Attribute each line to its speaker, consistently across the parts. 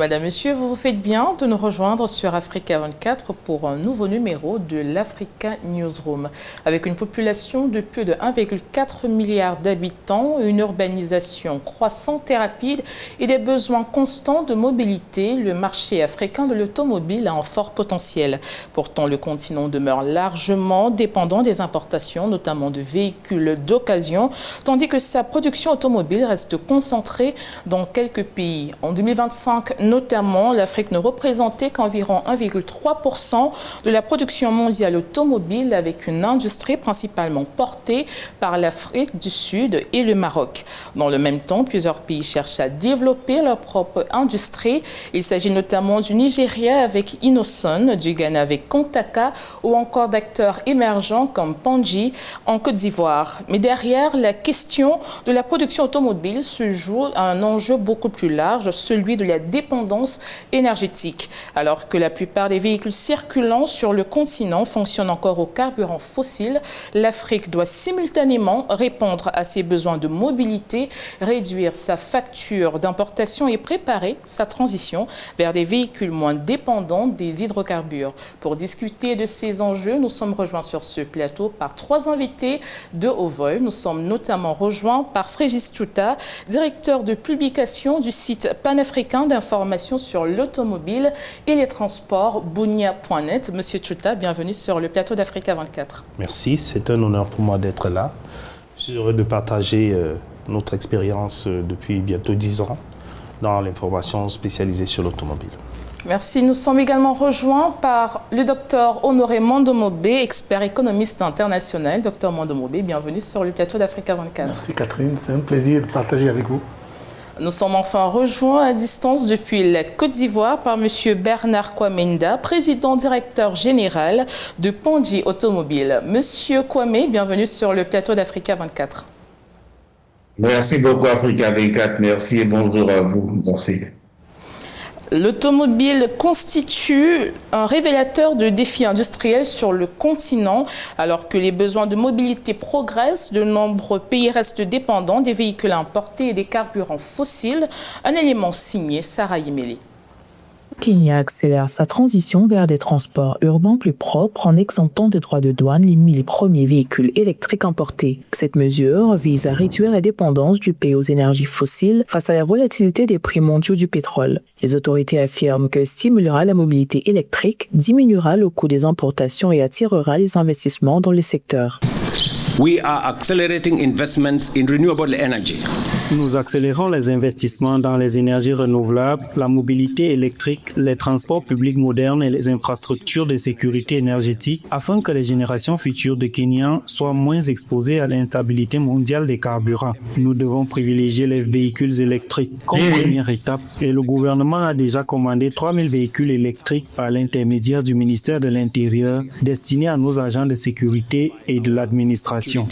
Speaker 1: Madame, Monsieur, vous vous faites bien de nous rejoindre sur Africa 24 pour un nouveau numéro de l'Africa Newsroom. Avec une population de plus de 1,4 milliard d'habitants, une urbanisation croissante et rapide et des besoins constants de mobilité, le marché africain de l'automobile a un fort potentiel. Pourtant, le continent demeure largement dépendant des importations, notamment de véhicules d'occasion, tandis que sa production automobile reste concentrée dans quelques pays. En 2025, notamment, l'Afrique ne représentait qu'environ 1,3% de la production mondiale automobile, avec une industrie principalement portée par l'Afrique du Sud et le Maroc. Dans le même temps, plusieurs pays cherchent à développer leur propre industrie. Il s'agit notamment du Nigeria avec Innoson, du Ghana avec Kontaka ou encore d'acteurs émergents comme Panji en Côte d'Ivoire. Mais derrière la question de la production automobile se joue un enjeu beaucoup plus large, celui de la dépendance énergétique. Alors que la plupart des véhicules circulant sur le continent fonctionnent encore au carburant fossile, l'Afrique doit simultanément répondre à ses besoins de mobilité, réduire sa facture d'importation et préparer sa transition vers des véhicules moins dépendants des hydrocarbures. Pour discuter de ces enjeux, nous sommes rejoints sur ce plateau par trois invités de haut vol. Nous sommes notamment rejoints par Frégis Tuta, directeur de publication du site panafricain d'information sur l'automobile et les transports Bounia.net. Monsieur Tuta, bienvenue sur le plateau d'Africa 24.
Speaker 2: Merci, c'est un honneur pour moi d'être là. Je suis heureux de partager notre expérience depuis bientôt 10 ans dans l'information spécialisée sur l'automobile.
Speaker 1: Merci. Nous sommes également rejoints par le docteur Honoré Mandomobé, expert économiste international. Docteur Mandomobé, bienvenue sur le plateau d'Africa 24.
Speaker 3: Merci Catherine, c'est un plaisir de partager avec vous.
Speaker 1: Nous sommes enfin rejoints à distance depuis la Côte d'Ivoire par M. Bernard Kwamenda, président directeur général de Panji Automobile. Monsieur Kwame, bienvenue sur le plateau d'Africa 24.
Speaker 4: Merci beaucoup Africa 24, merci et bonjour à vous. Merci.
Speaker 1: L'automobile constitue un révélateur de défis industriels sur le continent. Alors que les besoins de mobilité progressent, de nombreux pays restent dépendants des véhicules importés et des carburants fossiles. Un élément signé Sarah Yemele.
Speaker 5: Kenya accélère sa transition vers des transports urbains plus propres en exemptant de droits de douane les 1000 premiers véhicules électriques importés. Cette mesure vise à réduire la dépendance du pays aux énergies fossiles face à la volatilité des prix mondiaux du pétrole. Les autorités affirment qu'elle stimulera la mobilité électrique, diminuera le coût des importations et attirera les investissements dans le secteur.
Speaker 6: We are accelerating investments in renewable energy.
Speaker 7: Nous accélérons les investissements dans les énergies renouvelables, la mobilité électrique, les transports publics modernes et les infrastructures de sécurité énergétique afin que les générations futures de Kenyans soient moins exposées à l'instabilité mondiale des carburants. Nous devons privilégier les véhicules électriques comme première étape et le gouvernement a déjà commandé 3000 véhicules électriques par l'intermédiaire du ministère de l'Intérieur destinés à nos agents de sécurité et de l'administration.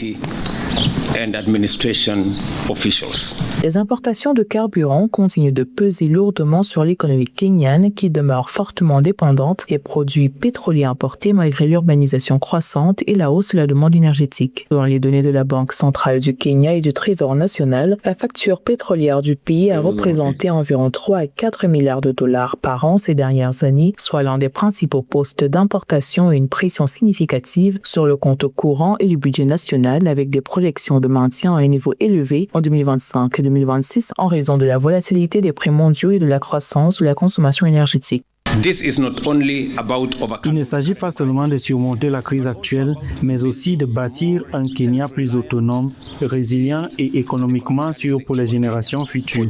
Speaker 6: And administration officials.
Speaker 5: Les importations de carburant continuent de peser lourdement sur l'économie kenyane qui demeure fortement dépendante des produits pétroliers importés malgré l'urbanisation croissante et la hausse de la demande énergétique. Selon les données de la Banque centrale du Kenya et du Trésor national, la facture pétrolière du pays a représenté environ 3 à 4 milliards de dollars par an ces dernières années, soit l'un des principaux postes d'importation et une pression significative sur le compte courant et le budget national avec des projections de maintien à un niveau élevé en 2025 et 2026 en raison de la volatilité des prix mondiaux et de la croissance de la consommation énergétique.
Speaker 7: Il ne s'agit pas seulement de surmonter la crise actuelle, mais aussi de bâtir un Kenya plus autonome, résilient et économiquement sûr pour les générations futures.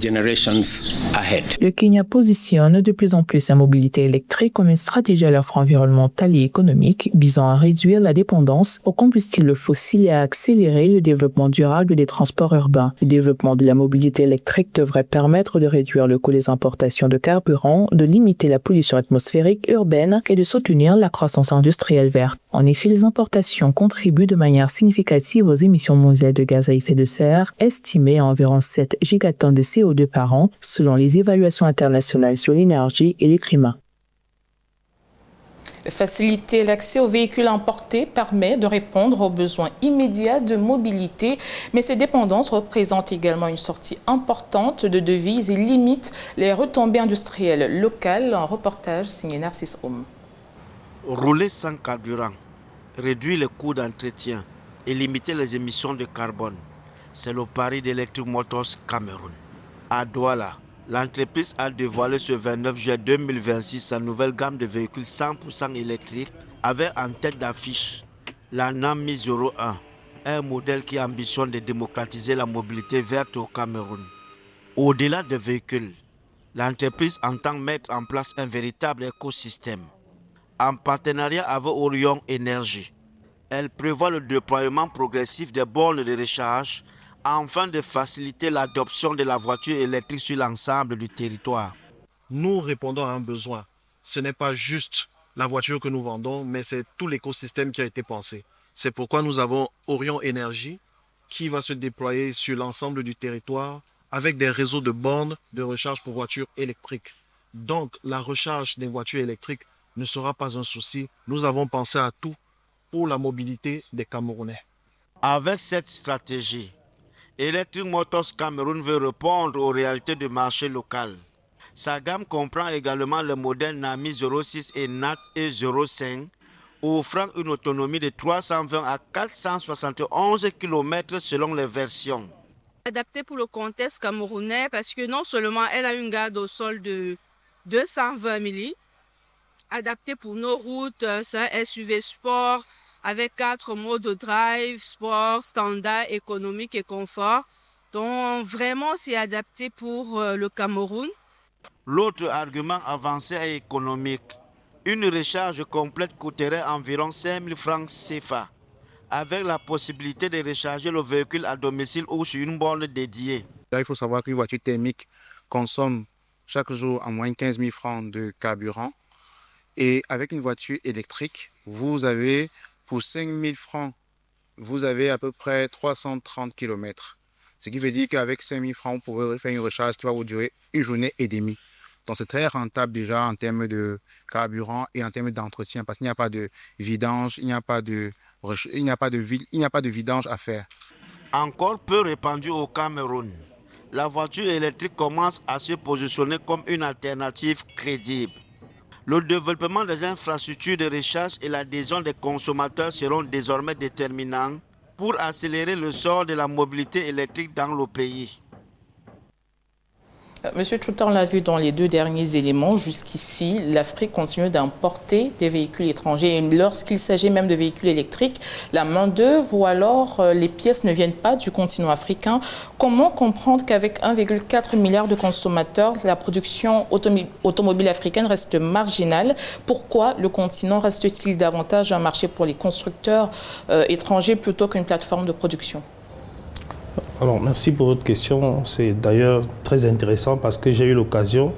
Speaker 5: Le Kenya positionne de plus en plus la mobilité électrique comme une stratégie à la fois environnementale et économique visant à réduire la dépendance aux combustibles fossiles et à accélérer le développement durable des transports urbains. Le développement de la mobilité électrique devrait permettre de réduire le coût des importations de carburant, de limiter la pollution atmosphérique urbaine et de soutenir la croissance industrielle verte. En effet, les importations contribuent de manière significative aux émissions mondiales de gaz à effet de serre, estimées à environ 7 gigatonnes de CO2 par an, selon les évaluations internationales sur l'énergie et le climat.
Speaker 1: Faciliter l'accès aux véhicules importés permet de répondre aux besoins immédiats de mobilité, mais ces dépendances représentent également une sortie importante de devises et limitent les retombées industrielles locales. Un reportage signé Narcisse Homme.
Speaker 8: Rouler sans carburant, réduire les coûts d'entretien et limiter les émissions de carbone, c'est le pari d'Electric Motors Cameroun. À Douala, l'entreprise a dévoilé ce 29 juillet 2026 sa nouvelle gamme de véhicules 100% électriques avec en tête d'affiche la NAMI 01, un modèle qui ambitionne de démocratiser la mobilité verte au Cameroun. Au-delà des véhicules, l'entreprise entend mettre en place un véritable écosystème. En partenariat avec Orion Énergie, elle prévoit le déploiement progressif des bornes de recharge afin de faciliter l'adoption de la voiture électrique sur l'ensemble du territoire.
Speaker 9: Nous répondons à un besoin. Ce n'est pas juste la voiture que nous vendons, mais c'est tout l'écosystème qui a été pensé. C'est pourquoi nous avons Orion Énergie qui va se déployer sur l'ensemble du territoire avec des réseaux de bornes de recharge pour voitures électriques. Donc, la recharge des voitures électriques ne sera pas un souci. Nous avons pensé à tout pour la mobilité des Camerounais.
Speaker 8: Avec cette stratégie, Electric Motors Cameroun veut répondre aux réalités du marché local. Sa gamme comprend également le modèle NAMI 06 et NAT E05, offrant une autonomie de 320 à 471 km selon les versions.
Speaker 10: Adaptée pour le contexte camerounais parce que non seulement elle a une garde au sol de 220 milli, adapté pour nos routes, c'est un SUV sport avec 4 modes de drive, sport, standard, économique et confort. Donc vraiment c'est adapté pour le Cameroun.
Speaker 8: L'autre argument avancé est économique. Une recharge complète coûterait environ 5 000 francs CFA, avec la possibilité de recharger le véhicule à domicile ou sur une borne dédiée.
Speaker 11: Là, il faut savoir qu'une voiture thermique consomme chaque jour en moyenne 15 000 francs de carburant. Et avec une voiture électrique, vous avez pour 5 000 francs, vous avez à peu près 330 km. Ce qui veut dire qu'avec 5 000 francs, vous pouvez faire une recharge qui va vous durer une journée et demie. Donc c'est très rentable déjà en termes de carburant et en termes d'entretien parce qu'il n'y a pas de vidange, il n'y a pas de vidange à faire.
Speaker 8: Encore peu répandue au Cameroun, la voiture électrique commence à se positionner comme une alternative crédible. Le développement des infrastructures de recharge et l'adhésion des consommateurs seront désormais déterminants pour accélérer le sort de la mobilité électrique dans le pays.
Speaker 1: Monsieur Chouta, on l'a vu dans les deux derniers éléments. Jusqu'ici, l'Afrique continue d'importer des véhicules étrangers. Et lorsqu'il s'agit même de véhicules électriques, la main-d'œuvre ou alors les pièces ne viennent pas du continent africain. Comment comprendre qu'avec 1,4 milliard de consommateurs, la production automobile africaine reste marginale? Pourquoi le continent reste-t-il davantage un marché pour les constructeurs étrangers plutôt qu'une plateforme de production?
Speaker 2: Alors, merci pour votre question. C'est d'ailleurs très intéressant parce que j'ai eu l'occasion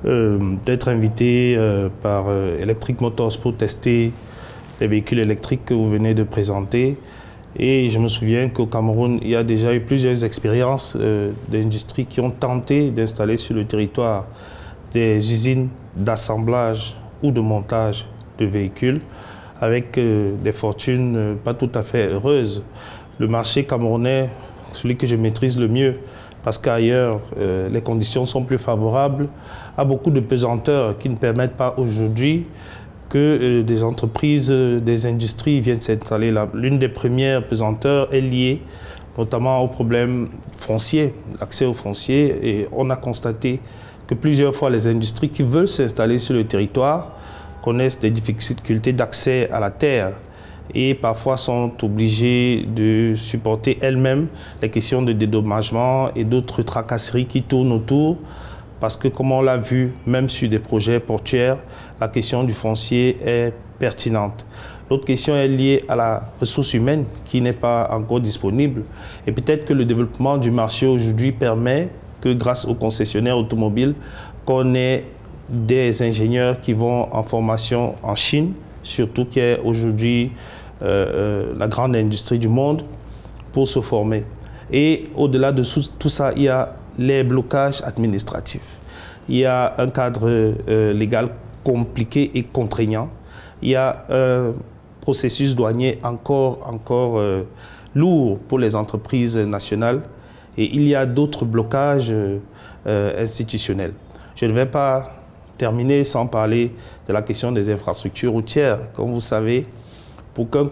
Speaker 2: d'être invité par Electric Motors pour tester les véhicules électriques que vous venez de présenter. Et je me souviens qu'au Cameroun, il y a déjà eu plusieurs expériences d'industrie qui ont tenté d'installer sur le territoire des usines d'assemblage ou de montage de véhicules avec des fortunes pas tout à fait heureuses. Le marché camerounais, celui que je maîtrise le mieux, parce qu'ailleurs, les conditions sont plus favorables, à beaucoup de pesanteurs qui ne permettent pas aujourd'hui que des entreprises, des industries viennent s'installer là. L'une des premières pesanteurs est liée notamment au problème foncier, l'accès au foncier. Et on a constaté que plusieurs fois, les industries qui veulent s'installer sur le territoire connaissent des difficultés d'accès à la terre et parfois sont obligées de supporter elles-mêmes les questions de dédommagement et d'autres tracasseries qui tournent autour. Parce que, comme on l'a vu, même sur des projets portuaires, la question du foncier est pertinente. L'autre question est liée à la ressource humaine qui n'est pas encore disponible. Et peut-être que le développement du marché aujourd'hui permet que, grâce aux concessionnaires automobiles, qu'on ait des ingénieurs qui vont en formation en Chine, surtout qui est aujourd'hui la grande industrie du monde, pour se former. Et au-delà de tout ça, il y a les blocages administratifs. Il y a un cadre légal compliqué et contraignant. il y a un processus douanier encore lourd pour les entreprises nationales et il y a d'autres blocages institutionnels. Je ne vais pas terminer sans parler de la question des infrastructures routières. Comme vous savez, pour qu'un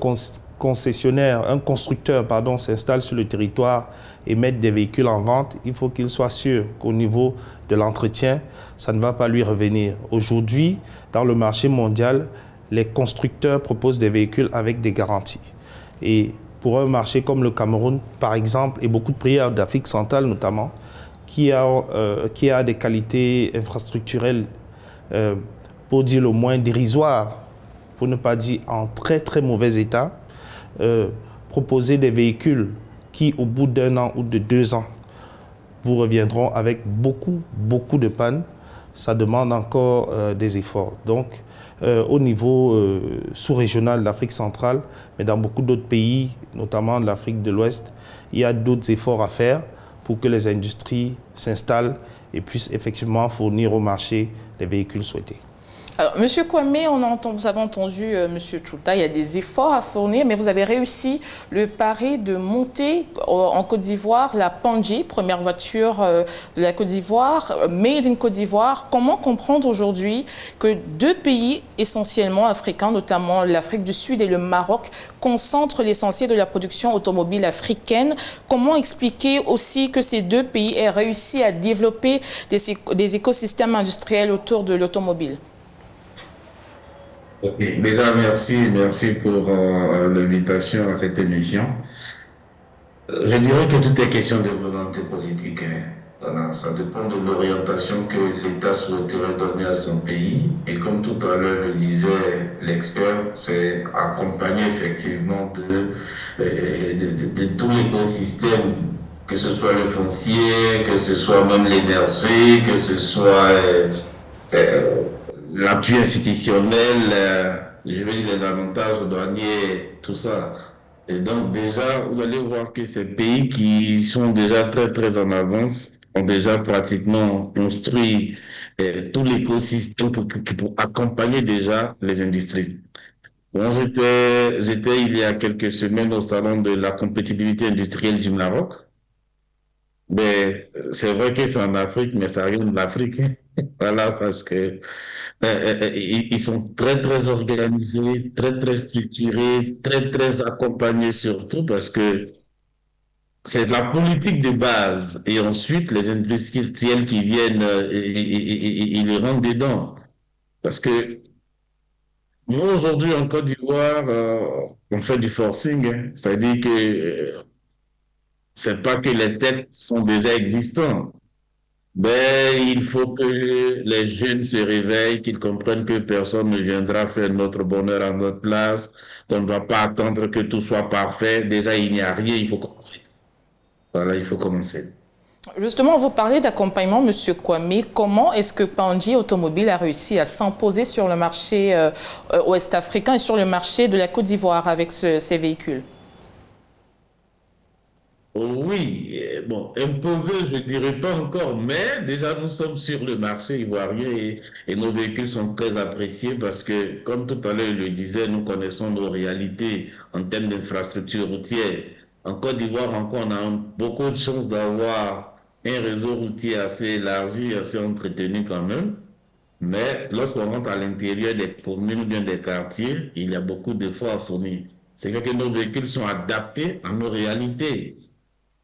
Speaker 2: constructeur s'installe sur le territoire et mette des véhicules en vente, il faut qu'il soit sûr qu'au niveau de l'entretien, ça ne va pas lui revenir. Aujourd'hui, dans le marché mondial, les constructeurs proposent des véhicules avec des garanties. Et pour un marché comme le Cameroun, par exemple, et beaucoup de pays d'Afrique centrale notamment, qui a des qualités infrastructurelles, pour dire le moins dérisoires, pour ne pas dire en très très mauvais état, proposer des véhicules qui, au bout d'1 an ou de 2 ans, vous reviendront avec beaucoup de pannes, ça demande encore des efforts. Donc, au niveau sous-régional d'Afrique centrale, mais dans beaucoup d'autres pays, notamment de l'Afrique de l'Ouest, il y a d'autres efforts à faire pour que les industries s'installent et puissent effectivement fournir au marché les véhicules souhaités.
Speaker 1: Alors, Monsieur Kwame, vous avez entendu Monsieur Tchouta, il y a des efforts à fournir, mais vous avez réussi le pari de monter en Côte d'Ivoire la Pandji, première voiture de la Côte d'Ivoire, made in Côte d'Ivoire. Comment comprendre aujourd'hui que 2 pays essentiellement africains, notamment l'Afrique du Sud et le Maroc, concentrent l'essentiel de la production automobile africaine? Comment expliquer aussi que ces 2 pays aient réussi à développer des écosystèmes industriels autour de l'automobile?
Speaker 4: Okay. Déjà, merci pour l'invitation à cette émission. Je dirais que tout est question de volonté politique. Voilà, ça dépend de l'orientation que l'État souhaiterait donner à son pays. Et comme tout à l'heure le disait l'expert, c'est accompagner effectivement de tout l'écosystème, que ce soit le foncier, que ce soit même l'énergie, que ce soit l'appui institutionnel, je vais dire les avantages douaniers, tout ça. Et donc déjà, vous allez voir que ces pays qui sont déjà très en avance ont déjà pratiquement construit tout l'écosystème pour accompagner déjà les industries. Bon, j'étais il y a quelques semaines au salon de la compétitivité industrielle du Maroc. Mais c'est vrai que c'est en Afrique, mais ça vient de l'Afrique. Voilà, parce que ils sont très organisés, très structurés, très accompagnés surtout parce que c'est de la politique de base. Et ensuite, les industriels qui viennent, ils les rentrent dedans. Parce que nous, aujourd'hui, en Côte d'Ivoire, on fait du forcing, hein. C'est-à-dire que c'est pas que les têtes sont déjà existants. Ben, il faut que les jeunes se réveillent, qu'ils comprennent que personne ne viendra faire notre bonheur à notre place, qu'on ne doit pas attendre que tout soit parfait. Déjà, il n'y a rien, il faut commencer. Voilà, il faut commencer.
Speaker 1: Justement, vous parlez d'accompagnement, Monsieur Kwame. Comment est-ce que Pandji Automobile a réussi à s'imposer sur le marché ouest-africain et sur le marché de la Côte d'Ivoire avec ces véhicules?
Speaker 4: Oui, bon, imposé, je ne dirais pas encore, mais déjà nous sommes sur le marché ivoirien et nos véhicules sont très appréciés parce que, comme tout à l'heure il le disait, nous connaissons nos réalités en termes d'infrastructures routières. En Côte d'Ivoire, encore, on a beaucoup de chance d'avoir un réseau routier assez élargi, assez entretenu quand même. Mais lorsqu'on rentre à l'intérieur des communes ou bien des quartiers, il y a beaucoup d'efforts à fournir. C'est que nos véhicules sont adaptés à nos réalités.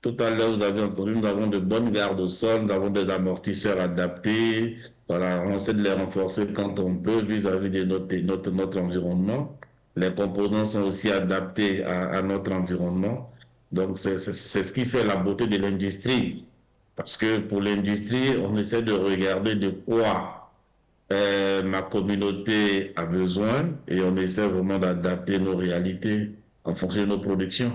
Speaker 4: Tout à l'heure, vous avez entendu, nous avons de bonnes gardes au sol, nous avons des amortisseurs adaptés. Voilà, on essaie de les renforcer quand on peut vis-à-vis de notre environnement. Les composants sont aussi adaptés à notre environnement. Donc, c'est ce qui fait la beauté de l'industrie. Parce que pour l'industrie, on essaie de regarder de quoi ma communauté a besoin et on essaie vraiment d'adapter nos réalités en fonction de nos productions.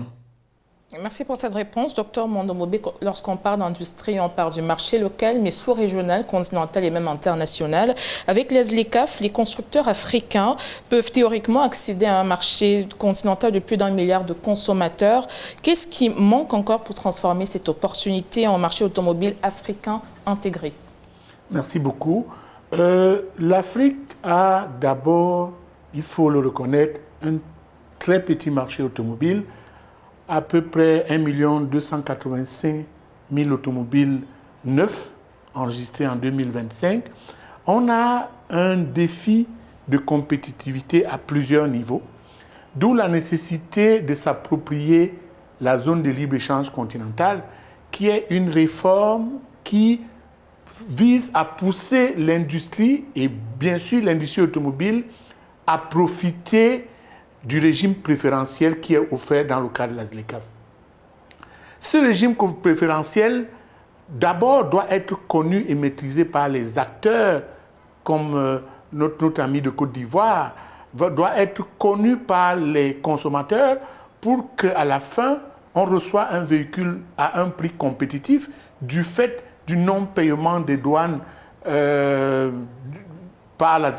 Speaker 1: Merci pour cette réponse, Dr Mondomobé. Lorsqu'on parle d'industrie, on parle du marché local, mais sous-régional, continental et même international. Avec les LECAF, les constructeurs africains peuvent théoriquement accéder à un marché continental de plus d'1 milliard de consommateurs. Qu'est-ce qui manque encore pour transformer cette opportunité en marché automobile africain intégré?
Speaker 3: Merci beaucoup. L'Afrique a d'abord il faut le reconnaître, un très petit marché automobile, à peu près 1 285 000 automobiles neufs enregistrés en 2025. On a un défi de compétitivité à plusieurs niveaux, d'où la nécessité de s'approprier la zone de libre-échange continentale, qui est une réforme qui vise à pousser l'industrie, et bien sûr l'industrie automobile, à profiter du régime préférentiel qui est offert dans le cadre de la ZLECAf. Ce régime préférentiel, d'abord, doit être connu et maîtrisé par les acteurs, comme notre ami de Côte d'Ivoire, doit être connu par les consommateurs pour qu'à la fin, on reçoit un véhicule à un prix compétitif du fait du non-paiement des douanes par la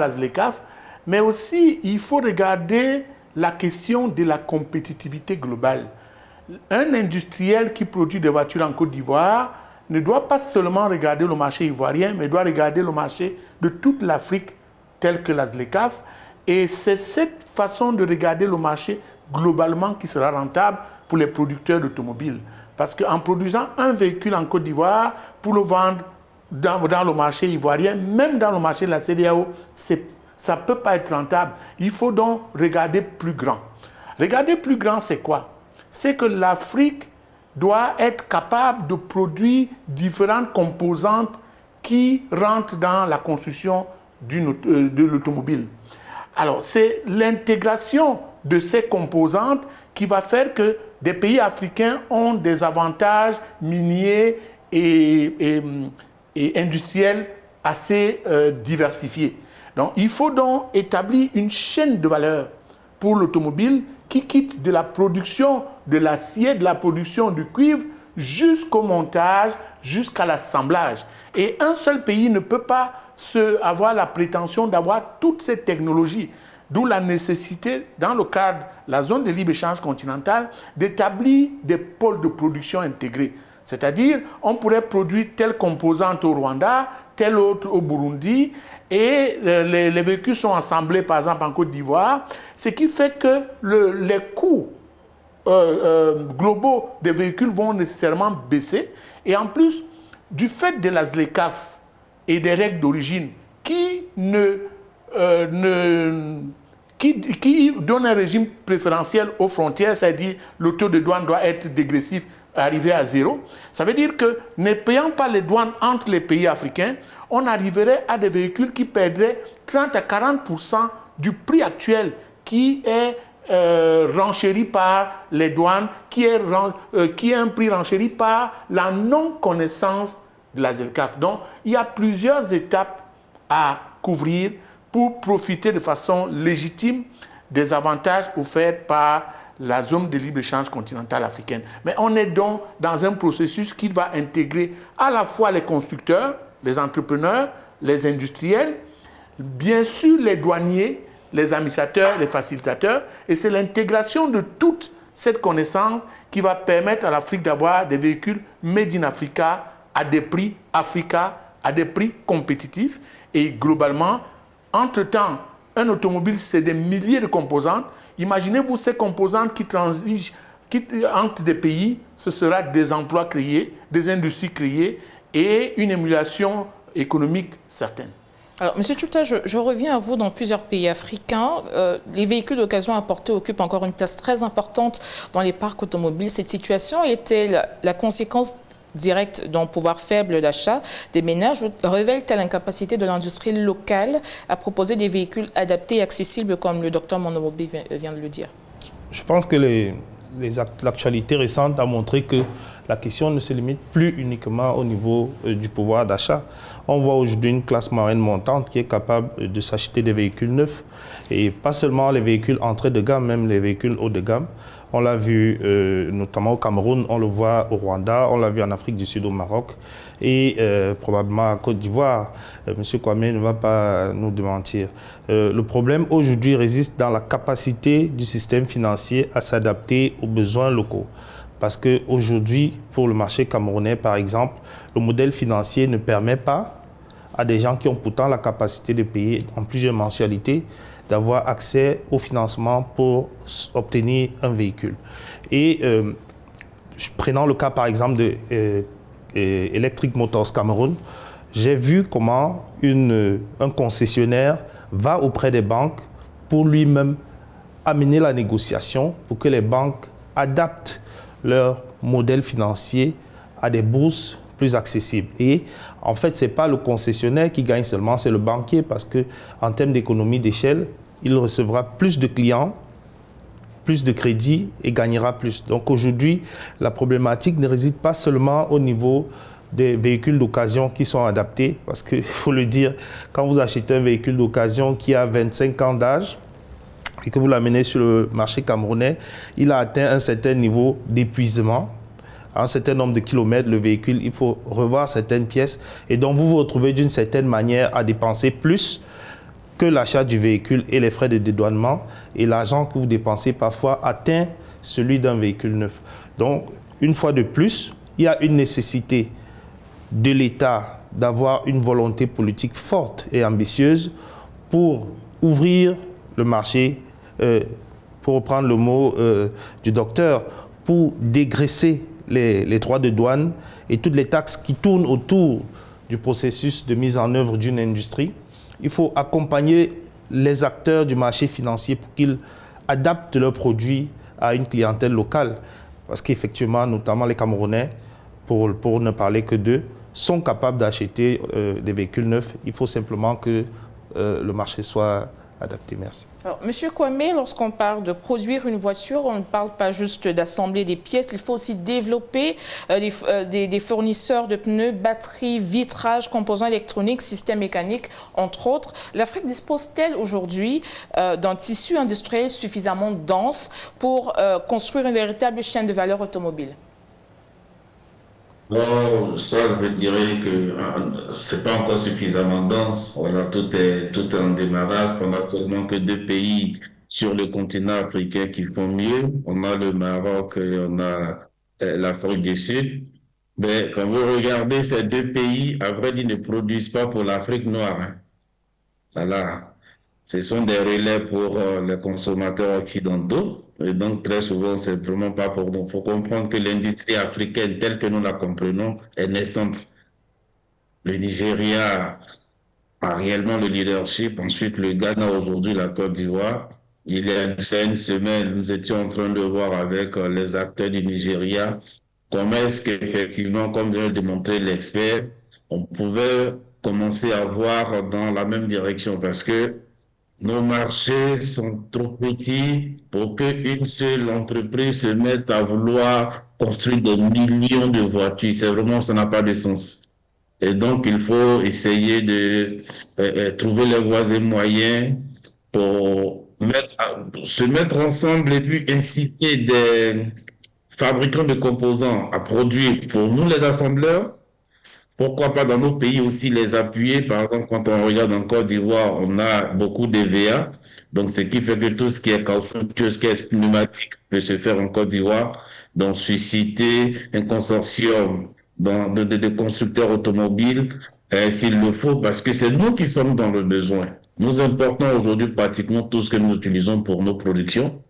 Speaker 3: ZLECAf. Mais aussi, il faut regarder la question de la compétitivité globale. Un industriel qui produit des voitures en Côte d'Ivoire ne doit pas seulement regarder le marché ivoirien, mais doit regarder le marché de toute l'Afrique, tel que la ZLECAf. Et c'est cette façon de regarder le marché globalement qui sera rentable pour les producteurs d'automobiles. Parce qu'en produisant un véhicule en Côte d'Ivoire, pour le vendre dans le marché ivoirien, même dans le marché de la CEDEAO, ça ne peut pas être rentable. Il faut donc regarder plus grand. Regarder plus grand, c'est quoi? C'est que l'Afrique doit être capable de produire différentes composantes qui rentrent dans la construction de l'automobile. Alors, c'est l'intégration de ces composantes qui va faire que des pays africains ont des avantages miniers et industriels assez diversifiés. Donc, il faut donc établir une chaîne de valeur pour l'automobile qui quitte de la production de l'acier, de la production du cuivre, jusqu'au montage, jusqu'à l'assemblage. Et un seul pays ne peut pas avoir la prétention d'avoir toutes ces technologies. D'où la nécessité, dans le cadre de la zone de libre-échange continentale, d'établir des pôles de production intégrés. C'est-à-dire, on pourrait produire telle composante au Rwanda, telle autre au Burundi, et les véhicules sont assemblés, par exemple, en Côte d'Ivoire, ce qui fait que les coûts globaux des véhicules vont nécessairement baisser. Et en plus, du fait de la ZLECAf et des règles d'origine qui donne un régime préférentiel aux frontières, c'est-à-dire le taux de douane doit être dégressif, arrivé à 0. Ça veut dire que, ne payant pas les douanes entre les pays africains, on arriverait à des véhicules qui perdraient 30 à 40% du prix actuel qui est renchéri par les douanes, qui est un prix renchéri par la non-connaissance de la ZLECAf. Donc, il y a plusieurs étapes à couvrir pour profiter de façon légitime des avantages offerts par la zone de libre-échange continentale africaine. Mais on est donc dans un processus qui va intégrer à la fois les constructeurs, les entrepreneurs, les industriels, bien sûr les douaniers, les administrateurs, les facilitateurs, et c'est l'intégration de toute cette connaissance qui va permettre à l'Afrique d'avoir des véhicules made in Africa à des prix Africa, à des prix compétitifs, et globalement, entre-temps, un automobile, c'est des milliers de composantes. Imaginez-vous ces composantes qui transigent entre des pays, ce sera des emplois créés, des industries créées et une émulation économique certaine.
Speaker 1: Alors, M. Tchouta, je reviens à vous. Dans plusieurs pays africains, les véhicules d'occasion importés occupent encore une place très importante dans les parcs automobiles. Cette situation est-elle la conséquence directe d'un pouvoir faible d'achat des ménages, révèle-t-elle l'incapacité de l'industrie locale à proposer des véhicules adaptés et accessibles, comme le docteur Monobé vient de le dire?
Speaker 2: Je pense que l'actualité récente a montré que la question ne se limite plus uniquement au niveau du pouvoir d'achat. On voit aujourd'hui une classe moyenne montante qui est capable de s'acheter des véhicules neufs, et pas seulement les véhicules entrée de gamme, même les véhicules haut de gamme. On l'a vu notamment au Cameroun, on le voit au Rwanda, on l'a vu en Afrique du Sud, au Maroc et probablement à Côte d'Ivoire. Monsieur Kwame ne va pas nous démentir. Le problème aujourd'hui réside dans la capacité du système financier à s'adapter aux besoins locaux. Parce qu'aujourd'hui, pour le marché camerounais, par exemple, le modèle financier ne permet pas à des gens qui ont pourtant la capacité de payer en plusieurs mensualités d'avoir accès au financement pour obtenir un véhicule. Et prenant le cas par exemple de Electric Motors Cameroun, j'ai vu comment un concessionnaire va auprès des banques pour lui-même amener la négociation pour que les banques adaptent leur modèle financier à des bourses plus accessibles. Et en fait, ce n'est pas le concessionnaire qui gagne seulement, c'est le banquier, parce qu'en termes d'économie d'échelle, il recevra plus de clients, plus de crédits et gagnera plus. Donc aujourd'hui, la problématique ne réside pas seulement au niveau des véhicules d'occasion qui sont adaptés, parce qu'il faut le dire, quand vous achetez un véhicule d'occasion qui a 25 ans d'âge et que vous l'amenez sur le marché camerounais, il a atteint un certain niveau d'épuisement. À un certain nombre de kilomètres, le véhicule, il faut revoir certaines pièces, et donc vous vous retrouvez d'une certaine manière à dépenser plus que l'achat du véhicule et les frais de dédouanement, et l'argent que vous dépensez parfois atteint celui d'un véhicule neuf. Donc, une fois de plus, il y a une nécessité de l'État d'avoir une volonté politique forte et ambitieuse pour ouvrir le marché, pour reprendre le mot du docteur, pour dégraisser les droits de douane et toutes les taxes qui tournent autour du processus de mise en œuvre d'une industrie. Il faut accompagner les acteurs du marché financier pour qu'ils adaptent leurs produits à une clientèle locale. Parce qu'effectivement, notamment les Camerounais, pour ne parler que d'eux, sont capables d'acheter des véhicules neufs. Il faut simplement que le marché soit adapté. Merci.
Speaker 1: Alors, Monsieur Kwame, lorsqu'on parle de produire une voiture, on ne parle pas juste d'assembler des pièces, il faut aussi développer des fournisseurs de pneus, batteries, vitrages, composants électroniques, systèmes mécaniques, entre autres. L'Afrique dispose-t-elle aujourd'hui d'un tissu industriel suffisamment dense pour construire une véritable chaîne de valeur automobile?
Speaker 4: Bon, ça, je dirais que c'est pas encore suffisamment dense. Voilà, tout est en démarrage. On n'a seulement que 2 pays sur le continent africain qui font mieux. On a le Maroc et on a l'Afrique du Sud. Mais quand vous regardez ces 2 pays, à vrai dire, ne produisent pas pour l'Afrique noire. Hein. Voilà. Ce sont des relais pour les consommateurs occidentaux. Et donc, très souvent, c'est vraiment pas pour nous. Il faut comprendre que l'industrie africaine, telle que nous la comprenons, est naissante. Le Nigeria a réellement le leadership. Ensuite, le Ghana, aujourd'hui, la Côte d'Ivoire. Il y a une semaine, nous étions en train de voir avec les acteurs du Nigeria comment est-ce qu'effectivement, comme vient de démontrer l'expert, on pouvait commencer à voir dans la même direction, parce que nos marchés sont trop petits pour qu'une seule entreprise se mette à vouloir construire des millions de voitures. C'est vraiment, ça n'a pas de sens. Et donc, il faut essayer de trouver les voies et moyens pour se mettre ensemble et puis inciter des fabricants de composants à produire pour nous, les assembleurs. Pourquoi pas dans nos pays aussi les appuyer? Par exemple, quand on regarde en Côte d'Ivoire, on a beaucoup d'EVA. Donc, ce qui fait que tout ce qui est caoutchouc, ce qui est pneumatique peut se faire en Côte d'Ivoire. Donc, susciter un consortium de constructeurs automobiles s'il le faut, parce que c'est nous qui sommes dans le besoin. Nous importons aujourd'hui pratiquement tout ce que nous utilisons pour nos productions.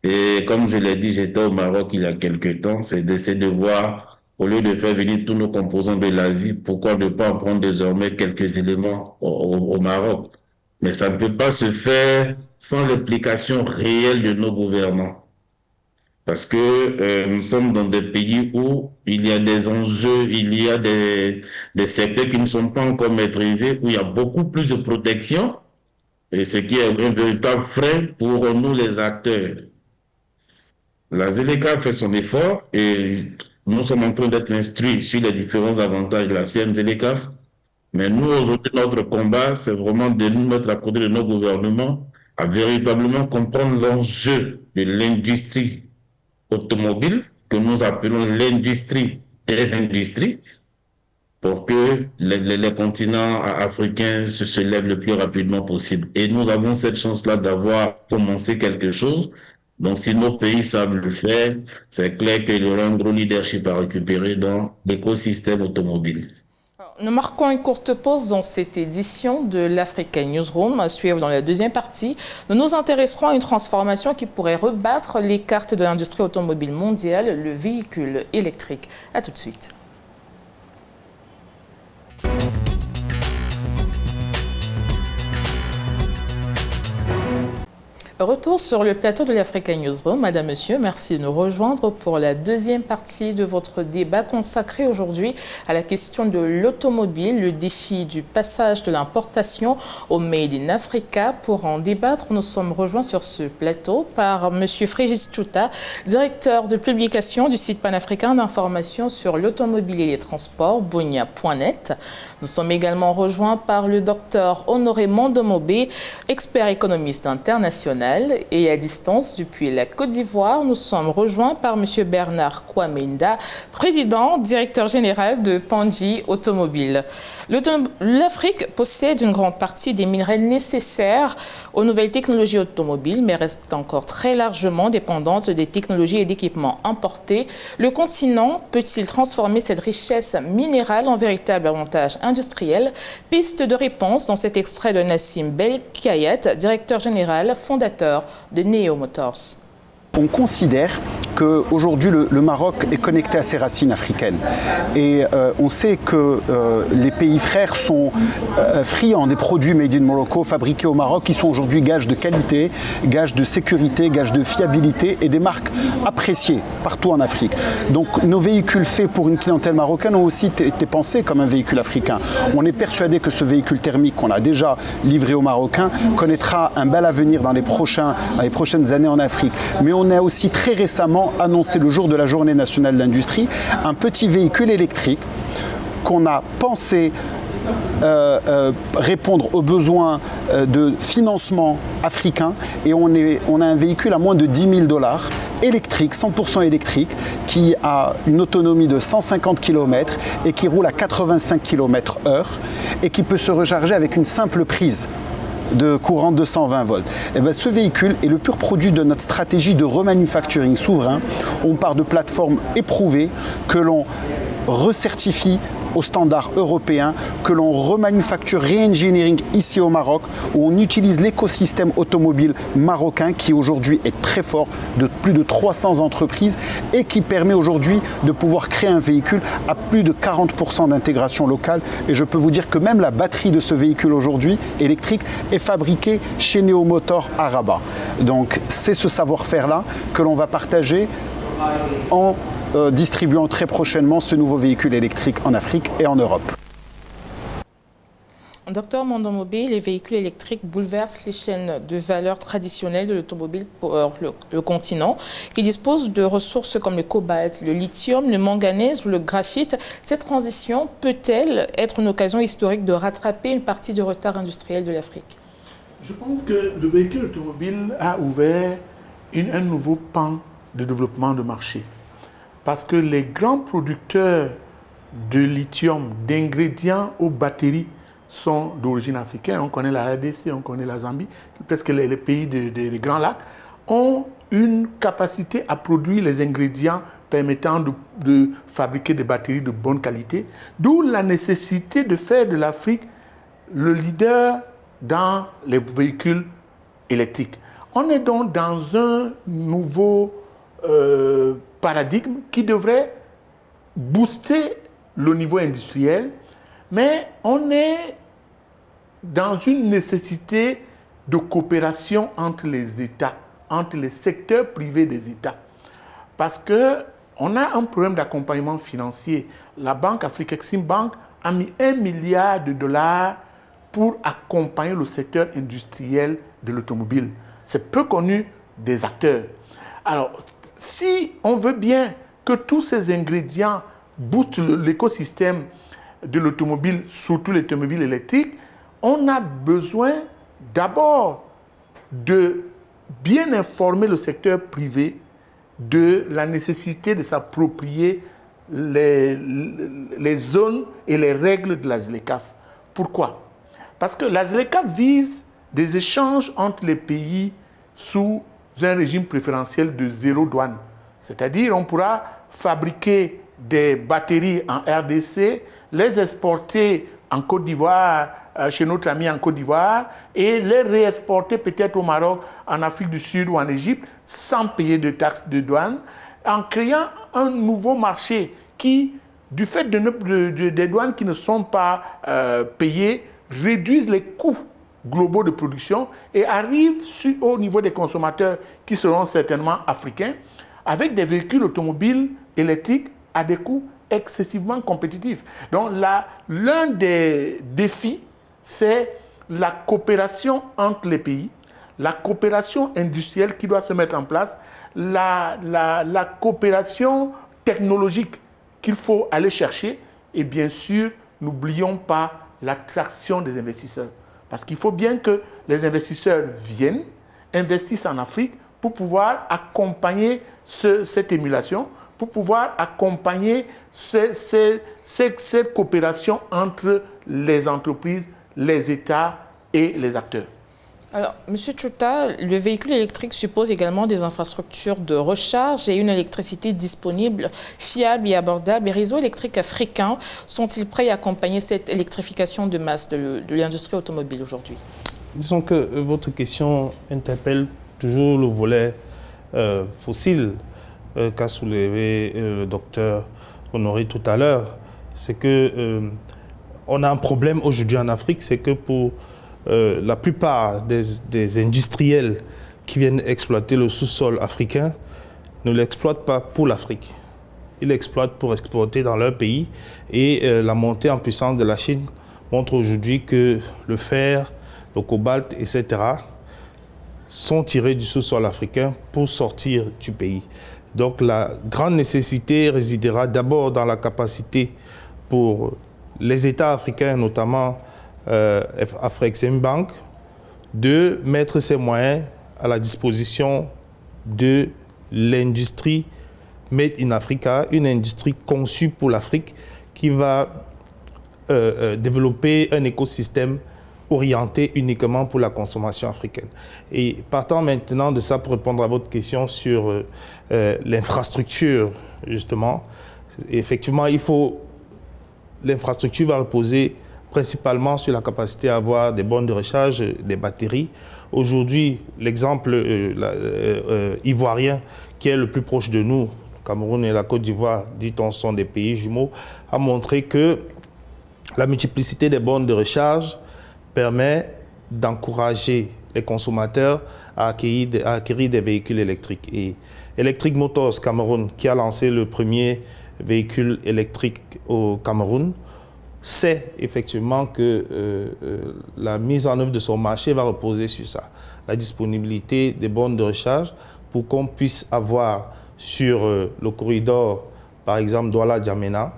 Speaker 4: Et comme je l'ai dit, j'étais au Maroc il y a quelques temps, c'est d'essayer de voir, au lieu de faire venir tous nos composants de l'Asie, pourquoi ne pas en prendre désormais quelques éléments au Maroc? Mais ça ne peut pas se faire sans l'implication réelle de nos gouvernants. Parce que nous sommes dans des pays où il y a des enjeux, il y a des secteurs qui ne sont pas encore maîtrisés, où il y a beaucoup plus de protection, et ce qui est un véritable frein pour nous les acteurs. La ZLECAf fait son effort et nous sommes en train d'être instruits sur les différents avantages de la CNZLECAf. Mais nous, aujourd'hui, notre combat, c'est vraiment de nous mettre à côté de nos gouvernements, à véritablement comprendre l'enjeu de l'industrie automobile, que nous appelons l'industrie des industries, pour que les continents africains se lèvent le plus rapidement possible. Et nous avons cette chance-là d'avoir commencé quelque chose. Donc, si nos pays savent le faire, c'est clair qu'il y aura un gros leadership à récupérer dans l'écosystème automobile.
Speaker 1: Nous marquons une courte pause dans cette édition de l'Africa Newsroom. À suivre dans la deuxième partie, nous nous intéresserons à une transformation qui pourrait rebattre les cartes de l'industrie automobile mondiale, le véhicule électrique. À tout de suite. Retour sur le plateau de l'Africa Newsroom. Madame, Monsieur, merci de nous rejoindre pour la deuxième partie de votre débat consacré aujourd'hui à la question de l'automobile, le défi du passage de l'importation au Made in Africa. Pour en débattre, nous sommes rejoints sur ce plateau par Monsieur Frégis Tchouta, directeur de publication du site panafricain d'information sur l'automobile et les transports, Bonia.net. Nous sommes également rejoints par le docteur Honoré Mondomobé, expert économiste international. Et à distance, depuis la Côte d'Ivoire, nous sommes rejoints par M. Bernard Kwamenda, président, directeur général de Panji Automobile. L'Afrique possède une grande partie des minerais nécessaires aux nouvelles technologies automobiles, mais reste encore très largement dépendante des technologies et d'équipements importés. Le continent peut-il transformer cette richesse minérale en véritable avantage industriel? Piste de réponse dans cet extrait de Nassim Belkayat, directeur général, fondateur de Neo Motors.
Speaker 12: On considère qu'aujourd'hui le Maroc est connecté à ses racines africaines et on sait que les pays frères sont friands des produits made in Morocco fabriqués au Maroc qui sont aujourd'hui gages de qualité, gages de sécurité, gages de fiabilité et des marques appréciées partout en Afrique. Donc nos véhicules faits pour une clientèle marocaine ont aussi été pensés comme un véhicule africain. On est persuadé que ce véhicule thermique qu'on a déjà livré aux Marocains connaîtra un bel avenir dans les prochaines années en Afrique. Mais on a aussi très récemment annoncé le jour de la Journée nationale de l'industrie un petit véhicule électrique qu'on a pensé répondre aux besoins de financement africain et on a un véhicule à moins de 10 000 $ électrique, 100% électrique, qui a une autonomie de 150 km et qui roule à 85 km/h et qui peut se recharger avec une simple prise de courant de 220 volts. Et bien, ce véhicule est le pur produit de notre stratégie de remanufacturing souverain. On part de plateformes éprouvées que l'on recertifie aux standards européens, que l'on remanufacture re-engineering ici au Maroc, où on utilise l'écosystème automobile marocain qui aujourd'hui est très fort, de plus de 300 entreprises et qui permet aujourd'hui de pouvoir créer un véhicule à plus de 40% d'intégration locale. Et je peux vous dire que même la batterie de ce véhicule aujourd'hui électrique est fabriquée chez Neo Motors à Rabat. Donc c'est ce savoir-faire-là que l'on va partager en distribuant très prochainement ce nouveau véhicule électrique en Afrique et en Europe.
Speaker 1: Docteur Mondomobé, les véhicules électriques bouleversent les chaînes de valeur traditionnelles de l'automobile pour le continent, qui dispose de ressources comme le cobalt, le lithium, le manganèse ou le graphite. Cette transition peut-elle être une occasion historique de rattraper une partie du retard industriel de l'Afrique?
Speaker 3: Je pense que le véhicule automobile a ouvert un nouveau pan de développement de marché. Parce que les grands producteurs de lithium, d'ingrédients aux batteries, sont d'origine africaine. On connaît la RDC, on connaît la Zambie, presque les pays des Grands Lacs, ont une capacité à produire les ingrédients permettant de fabriquer des batteries de bonne qualité, d'où la nécessité de faire de l'Afrique le leader dans les véhicules électriques. On est donc dans un nouveau paradigme qui devrait booster le niveau industriel, mais on est dans une nécessité de coopération entre les États, entre les secteurs privés des États. Parce qu'on a un problème d'accompagnement financier. La banque Afreximbank a mis $1 milliard pour accompagner le secteur industriel de l'automobile. C'est peu connu des acteurs. Alors, si on veut bien que tous ces ingrédients boostent l'écosystème de l'automobile, surtout l'automobile électrique, on a besoin d'abord de bien informer le secteur privé de la nécessité de s'approprier les zones et les règles de la ZLECAf. Pourquoi? Parce que la ZLECAf vise des échanges entre les pays sous un régime préférentiel de zéro douane. C'est-à-dire on pourra fabriquer des batteries en RDC, les exporter en Côte d'Ivoire, chez notre ami en Côte d'Ivoire, et les réexporter peut-être au Maroc, en Afrique du Sud ou en Égypte, sans payer de taxes de douane, en créant un nouveau marché qui, du fait des douanes qui ne sont pas payées, réduisent les coûts globaux de production et arrivent au niveau des consommateurs qui seront certainement africains, avec des véhicules automobiles électriques à des coûts excessivement compétitifs. Donc l'un des défis, c'est la coopération entre les pays, la coopération industrielle qui doit se mettre en place, la coopération technologique qu'il faut aller chercher, et bien sûr, n'oublions pas l'attraction des investisseurs. Parce qu'il faut bien que les investisseurs viennent, investissent en Afrique pour pouvoir accompagner cette émulation, pour pouvoir accompagner cette coopération entre les entreprises, les États et les acteurs.
Speaker 1: Alors, M. Tchouta, le véhicule électrique suppose également des infrastructures de recharge et une électricité disponible, fiable et abordable. Les réseaux électriques africains sont-ils prêts à accompagner cette électrification de masse de l'industrie automobile aujourd'hui?
Speaker 2: Disons que votre question interpelle toujours le volet fossile qu'a soulevé le docteur Honoré tout à l'heure. C'est que on a un problème aujourd'hui en Afrique, c'est que pour la plupart des industriels qui viennent exploiter le sous-sol africain ne l'exploitent pas pour l'Afrique. Ils l'exploitent pour exporter dans leur pays. Et la montée en puissance de la Chine montre aujourd'hui que le fer, le cobalt, etc. sont tirés du sous-sol africain pour sortir du pays. Donc la grande nécessité résidera d'abord dans la capacité pour les États africains, notamment Afreximbank, de mettre ses moyens à la disposition de l'industrie Made in Africa, une industrie conçue pour l'Afrique qui va développer un écosystème orienté uniquement pour la consommation africaine. Et partant maintenant de ça, pour répondre à votre question sur l'infrastructure, justement, effectivement, l'infrastructure va reposer principalement sur la capacité à avoir des bornes de recharge, des batteries. Aujourd'hui, l'exemple ivoirien, qui est le plus proche de nous, le Cameroun et la Côte d'Ivoire, dit-on, sont des pays jumeaux, a montré que la multiplicité des bornes de recharge permet d'encourager les consommateurs à acquérir des véhicules électriques. Et Electric Motors Cameroun, qui a lancé le premier véhicule électrique au Cameroun, sait effectivement que la mise en œuvre de son marché va reposer sur ça. La disponibilité des bornes de recharge pour qu'on puisse avoir sur le corridor, par exemple Douala-Djamena,